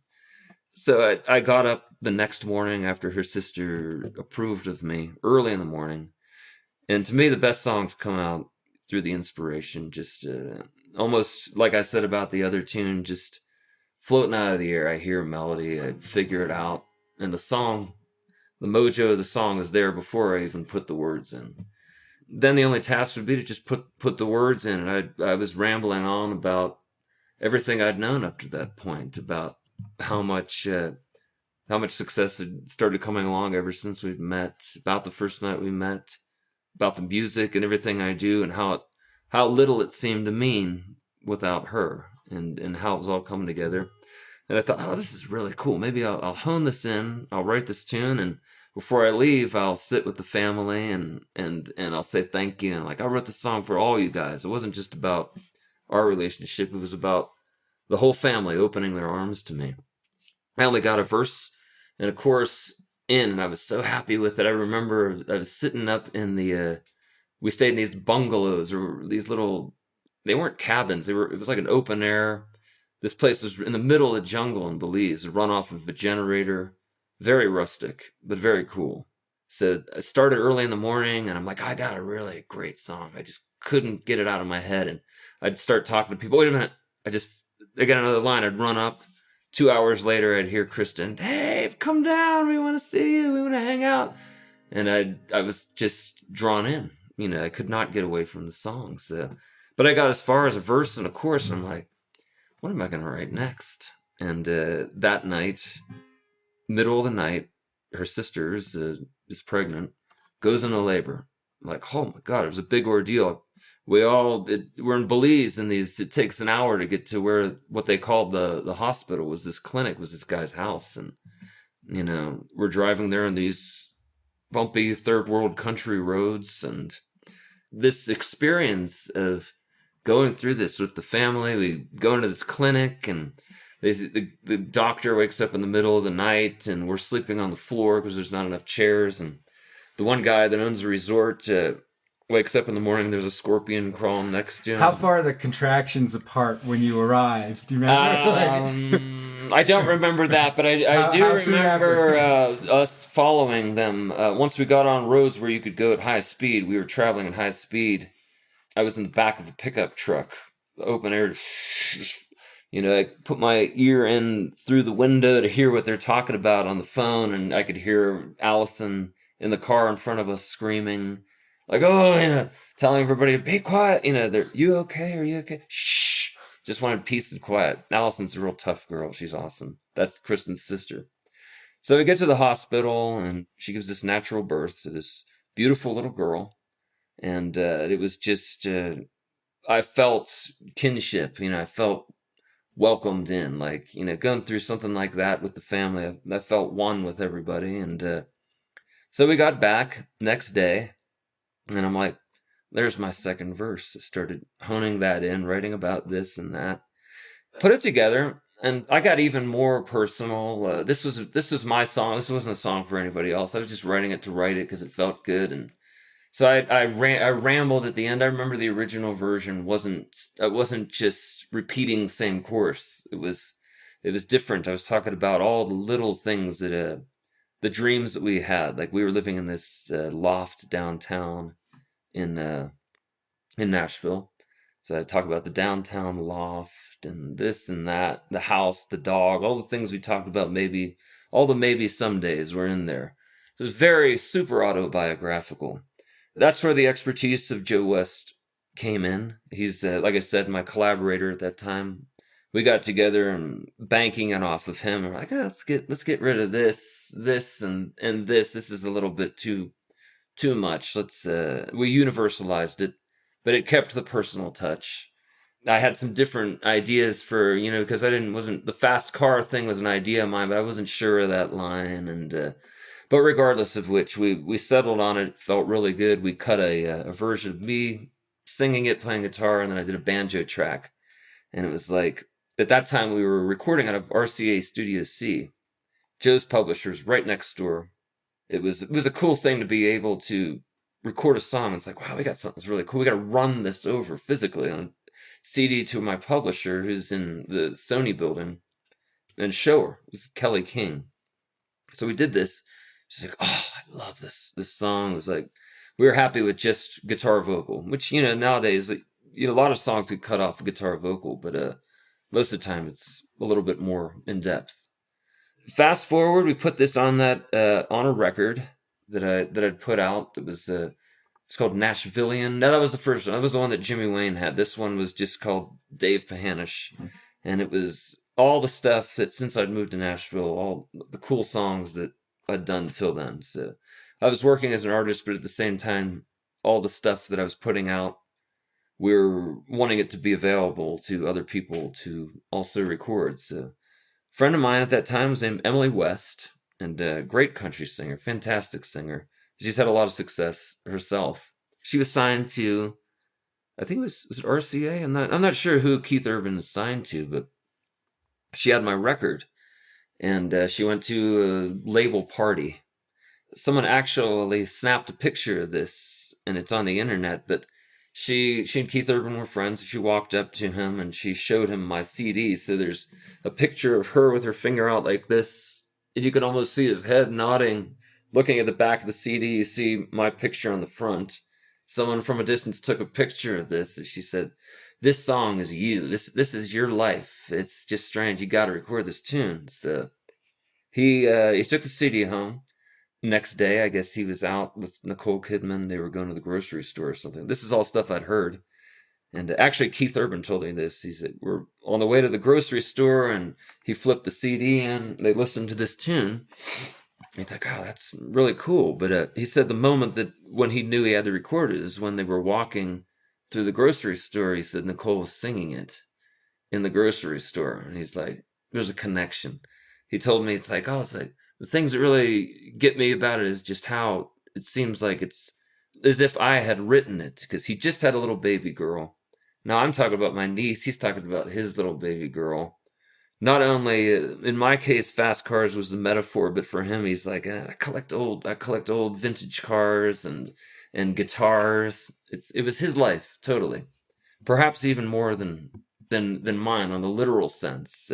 So I got up the next morning after her sister approved of me, early in the morning. And to me, the best songs come out through the inspiration, just almost like I said about the other tune, just floating out of the air. I hear a melody, I figure it out. And the mojo of the song is there before I even put the words in. Then the only task would be to just put the words in. And I was rambling on about everything I'd known up to that point, about how much success had started coming along ever since we'd met, about the first night we met, about the music and everything I do, and how little it seemed to mean without her, and how it was all coming together. And I thought, this is really cool. Maybe I'll hone this in. I'll write this tune, and before I leave, I'll sit with the family and I'll say thank you. And I wrote this song for all you guys. It wasn't just about our relationship. It was about the whole family opening their arms to me. I only got a verse and a chorus in, and I was so happy with it. I remember I was sitting up in we stayed in these bungalows, or these little, they weren't cabins. It was like an open air. This place was in the middle of the jungle in Belize, run off of a generator. Very rustic, but very cool. So I started early in the morning, and I'm like, I got a really great song. I just couldn't get it out of my head. And I'd start talking to people. Wait a minute. I got another line. I'd run up. 2 hours later, I'd hear Kristen, "Dave, come down. We want to see you. We want to hang out." And I was just drawn in. I could not get away from the song. So, but I got as far as a verse and a chorus, and I'm like, what am I going to write next? And that night, middle of the night, her sister is pregnant, goes into labor. I'm like, oh my God, it was a big ordeal. We're in Belize, and it takes an hour to get to where what they called the hospital was. This clinic was this guy's house, and we're driving there on these bumpy third world country roads, and this experience of going through this with the family. We go into this clinic, and the doctor wakes up in the middle of the night, and we're sleeping on the floor because there's not enough chairs. And the one guy that owns the resort wakes up in the morning, there's a scorpion crawling next to him. How far are the contractions apart when you arrive? Do you remember? I don't remember that, but I do remember us following them. Once we got on roads where you could go at high speed, we were traveling at high speed. I was in the back of a pickup truck, open air. I put my ear in through the window to hear what they're talking about on the phone, and I could hear Allison in the car in front of us screaming, like, telling everybody to be quiet. You okay? Are you okay? Shh. Just wanted peace and quiet. Allison's a real tough girl. She's awesome. That's Kristen's sister. So we get to the hospital, and she gives this natural birth to this beautiful little girl. And it was just, I felt kinship, I felt welcomed in, going through something like that with the family. I felt one with everybody. And so we got back next day, and I'm like, there's my second verse. I started honing that in, writing about this and that. Put it together, and I got even more personal. This was my song. This wasn't a song for anybody else. I was just writing it to write it because it felt good. And so I rambled at the end. I remember the original version wasn't just repeating the same chorus. It was different. I was talking about all the little things that the dreams that we had. Like, we were living in this loft downtown in Nashville. So I talk about the downtown loft and this and that, the house, the dog, all the things we talked about. Maybe all the maybe some days were in there. So it's very super autobiographical. That's where the expertise of Joe West came in. He's, like I said, my collaborator at that time. We got together and banking it off of him. We're like, let's get rid of this, and this. This is a little bit too much. We universalized it, but it kept the personal touch. I had some different ideas for, because the fast car thing was an idea of mine, but I wasn't sure of that line. And, but regardless of which, we settled on it. It felt really good. We cut a version of me singing it, playing guitar, and then I did a banjo track. And it was like, at that time we were recording out of RCA Studio C. Joe's publisher's right next door. It was a cool thing to be able to record a song. It's like, wow, we got something that's really cool. We got to run this over physically on CD to my publisher, who's in the Sony building, and show her. It was Kelly King. So we did this. She's like, oh, I love this song. It was like, we were happy with just guitar vocal, which, nowadays, a lot of songs could cut off a guitar vocal, but most of the time it's a little bit more in depth. Fast forward, we put this on on a record that I'd put out. That was it's called Nashvillian. No, that was the first one. That was the one that Jimmy Wayne had. This one was just called Dave Pahanish, and it was all the stuff that since I'd moved to Nashville, all the cool songs that I'd done till then. So I was working as an artist, but at the same time, all the stuff that I was putting out, we were wanting it to be available to other people to also record. So a friend of mine at that time was named Emily West, and a great country singer, fantastic singer. She's had a lot of success herself. She was signed to, I think was it RCA? I'm not sure who Keith Urban is signed to, but she had my record, and she went to a label party. Someone actually snapped a picture of this, and it's on the internet, but she and Keith Urban were friends. She walked up to him and she showed him my CD. So there's a picture of her with her finger out like this, and you can almost see his head nodding. Looking at the back of the CD, you see my picture on the front. Someone from a distance took a picture of this, and she said, "This song is you. This is your life. It's just strange. You got to record this tune." So he took the CD home. Next day, I guess he was out with Nicole Kidman. They were going to the grocery store or something. This is all stuff I'd heard. And actually, Keith Urban told me this. He said, we're on the way to the grocery store, and he flipped the CD in. They listened to this tune. He's like, oh, that's really cool. But he said the moment that when he knew he had to record it is when they were walking through the grocery store. He said Nicole was singing it in the grocery store. And he's like, there's a connection. He told me, it's like the things that really get me about it is just how it seems like it's as if I had written it, because he just had a little baby girl. Now I'm talking about my niece. He's talking about his little baby girl. Not only, in my case, fast cars was the metaphor, but for him, he's like, I collect old vintage cars and guitars. It was his life, totally. Perhaps even more than mine on the literal sense.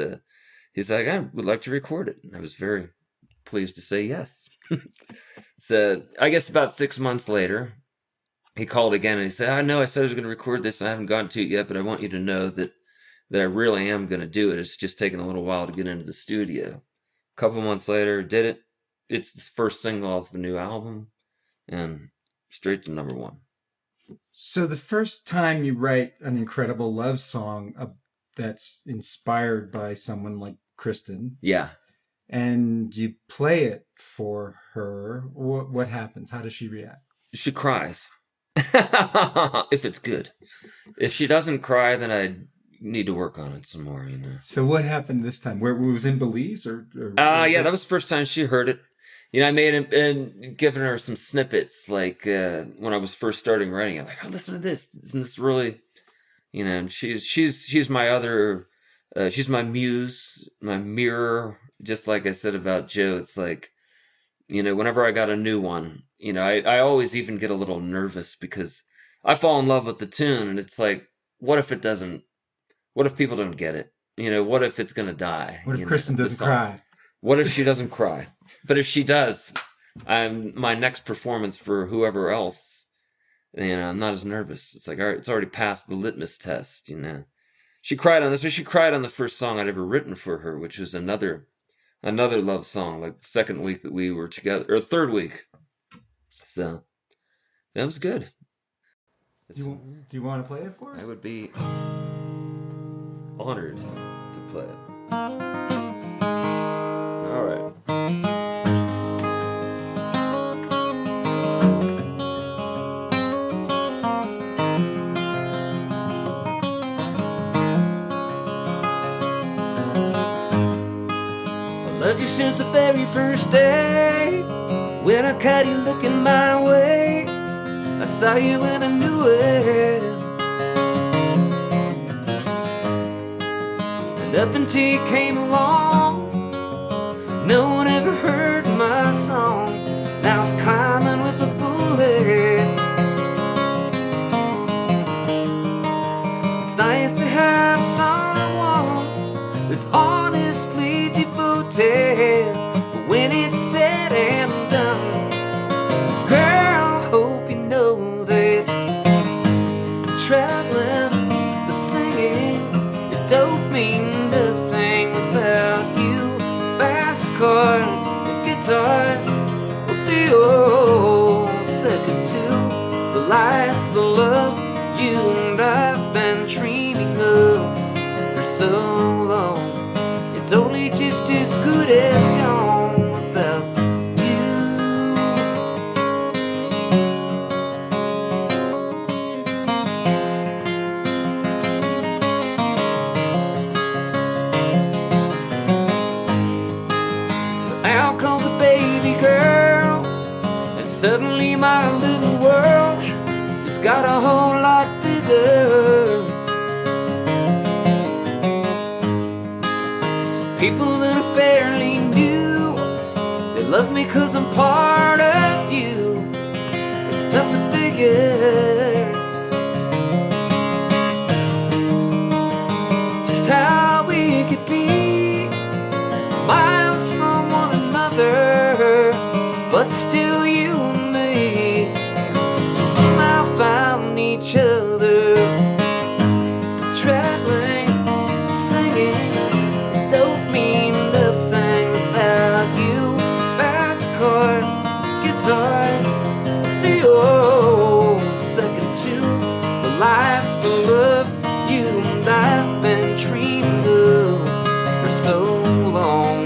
He's like, I would like to record it. And I was very pleased to say yes. So I guess about 6 months later, he called again and he said, I know I said I was going to record this. I haven't gotten to it yet, but I want you to know that I really am going to do it. It's just taken a little while to get into the studio. A couple months later, did it. It's the first single off the new album, and straight to number 1. So the first time you write an incredible love song that's inspired by someone like Kristen, yeah, and you play it for her, what happens? How does she react? She cries. If it's good. If she doesn't cry, then I need to work on it some more, you know. So what happened this time? Where it was in Belize, or yeah, that was the first time she heard it. You know, I made it and given her some snippets, like when I was first starting writing. I'm like, oh, listen to this. Isn't this really, you know? And she's my other, she's my muse, my mirror. Just like I said about Joe, it's like, you know, whenever I got a new one, you know, I always even get a little nervous because I fall in love with the tune, and it's like, what if it doesn't? What if people don't get it? You know, what if it's going to die? What if Kristen doesn't cry? What if she doesn't cry? But if she does, my next performance for whoever else, you know, I'm not as nervous. It's like, all right, it's already passed the litmus test, you know. She cried on this, or she cried on the first song I'd ever written for her, which was another love song, like the second week that we were together, or third week. So, that was good. Do you want to play it for us? I would be honored to play it. All right. I loved you since the very first day when I caught you looking my way. I saw you and I knew it. And up until you came along, no one ever heard my song. Now it's climbing with a bullet. It's nice to have someone that's honestly devoted. But when it's said and done, girl, hope you know that traveling, the singing, it don't mean nothing without you. Fast cars, guitars, the old second to the life, the love you and I've been dreaming of for so long. It's only just as good as gone without you. So out comes a baby girl, and suddenly my little world just got a whole lot bigger. People that I barely knew, they love me 'cause I'm part of you. It's tough to figure just how we could be miles from one another, but still you and me somehow found each other. Traveling, singing, don't mean nothing without you. Fast cars, guitars, the old second to the life, the love you and I've been dreaming of for so long.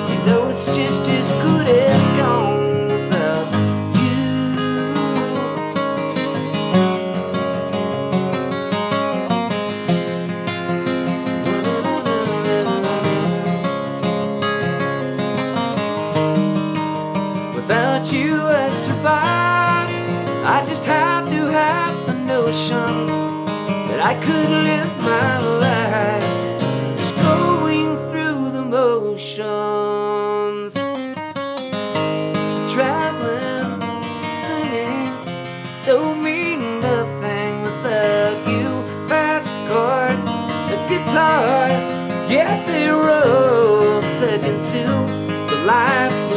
You know it's just as good as gone without you. notion that I could live my life just going through the motions. Traveling, singing, don't mean nothing without you. Fast chords, the guitars, yeah, they roll second to the life